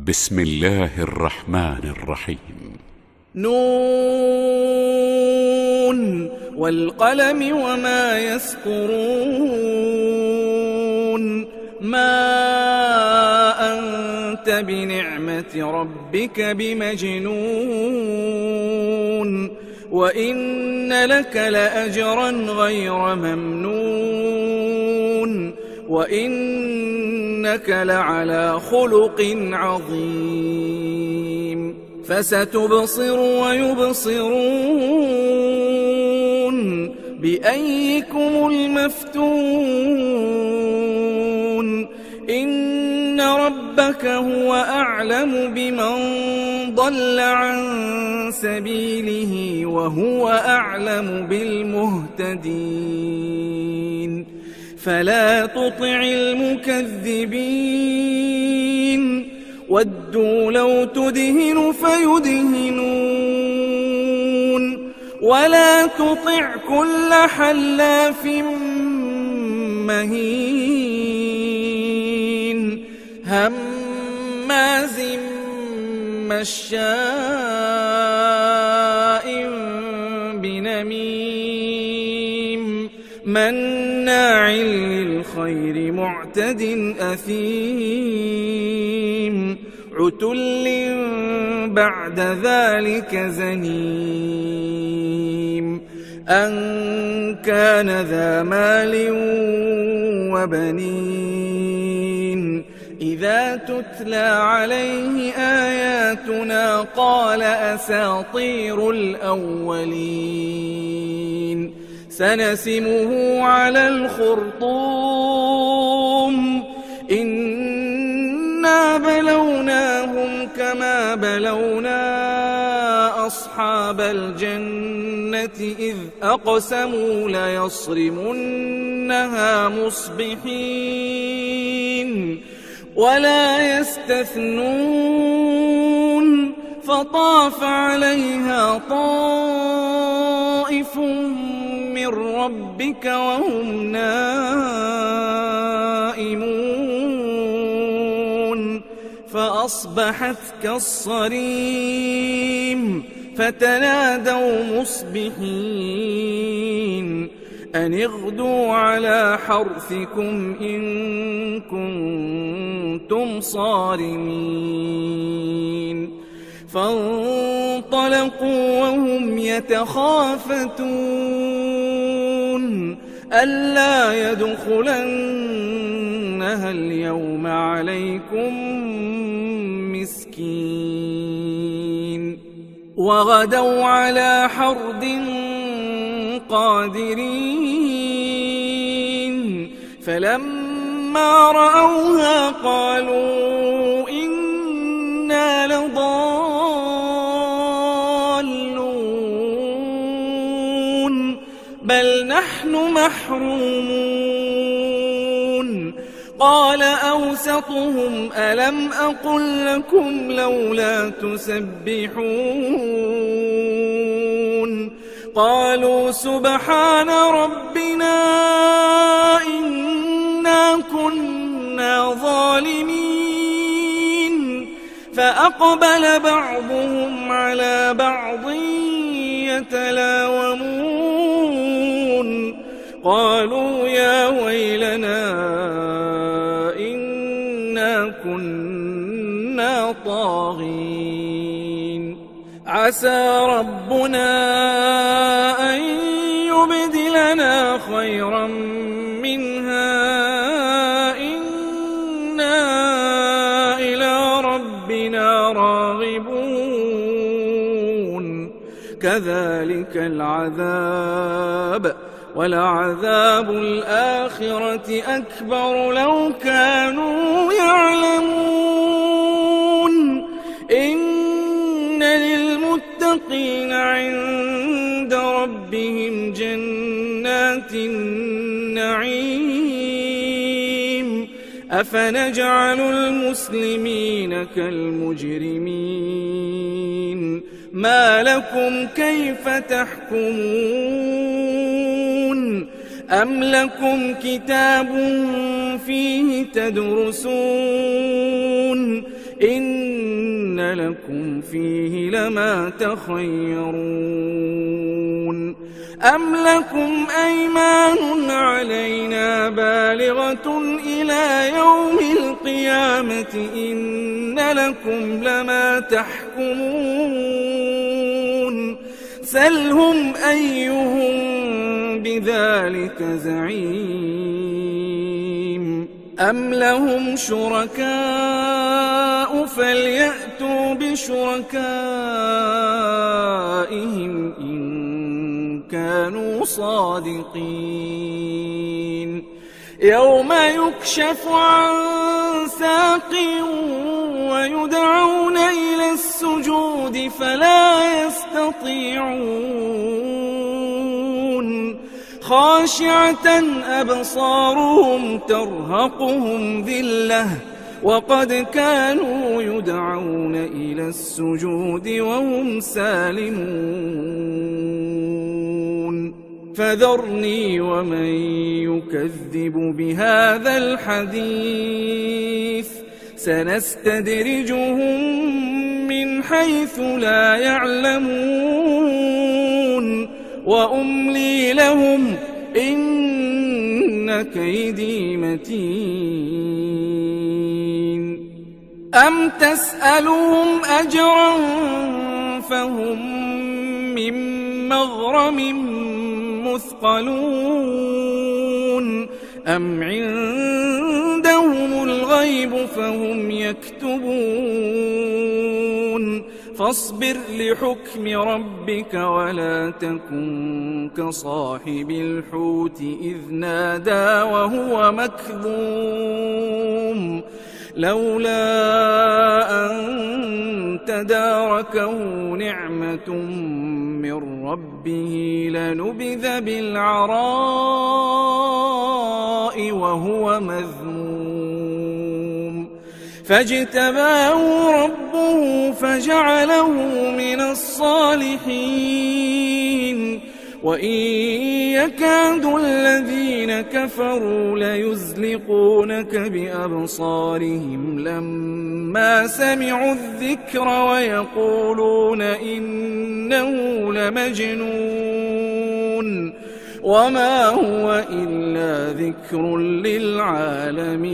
بسم الله الرحمن الرحيم. نون والقلم وما يسطرون ما أنت بنعمة ربك بمجنون وإن لك لأجرا غير ممنون وإنك لعلى خلق عظيم فستبصر ويبصرون بأيكم المفتون إن ربك هو أعلم بمن ضل عن سبيله وهو أعلم بالمهتدين فلا تطع المكذبين ودوا لو تدهن فيدهنون ولا تطع كل حلاف مهين هماز مشاء بنميم مناع للخير معتد أثيم عتل بعد ذلك زنيم أن كان ذا مال وبنين إذا تتلى عليه آياتنا قال أساطير الأولين سنسمه على الخرطوم إنا بلوناهم كما بلونا أصحاب الجنة إذ أقسموا ليصرمنها مصبحين ولا يستثنون فطاف عليها طائف من ربك وهم نائمون فأصبحت كالصريم فتنادوا مصبحين أن اغدوا على حرثكم إن كنتم صارمين فانطلقوا وهم يتخافتون ألا يدخلنها اليوم عليكم مسكين وغدوا على حرد قادرين فلما رأوها قالوا إنا لضالون بل نحن محرومون قال أوسطهم ألم أقل لكم لولا تسبحون قالوا سبحان ربنا إنا كنا ظالمين فأقبل بعضهم على بعض يتلاومون قالوا يا ويلنا إنا كنا طاغين عسى ربنا أن يبدلنا خيرا منها إنا إلى ربنا راغبون كذلك العذاب ولعذاب الآخرة أكبر لو كانوا يعلمون إن للمتقين عند ربهم جنات النعيم أفنجعل المسلمين كالمجرمين ما لكم كيف تحكمون أم لكم كتاب فيه تدرسون إن لكم فيه لما تخيرون أم لكم أيمان علينا بالغة إلى يوم القيامة إن لكم لما تحكمون سلهم أيهم بذلك زعيم أم لهم شركاء فليأتوا بشركائهم إن كانوا صادقين يوم يكشف عن ساق ويدعون إلى السجود فلا يستطيعون خاشعة أبصارهم ترهقهم ذلة وقد كانوا يدعون إلى السجود وهم سالمون فذرني ومن يكذب بهذا الحديث سنستدرجهم من حيث لا يعلمون وأملي لهم إن كيدي متين أم تسألهم أجرا فهم من مغرم مثقلون أم عندهم الغيب فهم يكتبون فاصبر لحكم ربك ولا تكن كصاحب الحوت إذ نادى وهو مكظوم لولا أن تداركه نعمة من ربه لنبذ بالعراء وهو مذموم فاجتباه ربه فجعله من الصالحين وإن يكاد الذين كفروا ليزلقونك بأبصارهم لما سمعوا الذكر ويقولون إنه لمجنون وما هو إلا ذكر للعالمين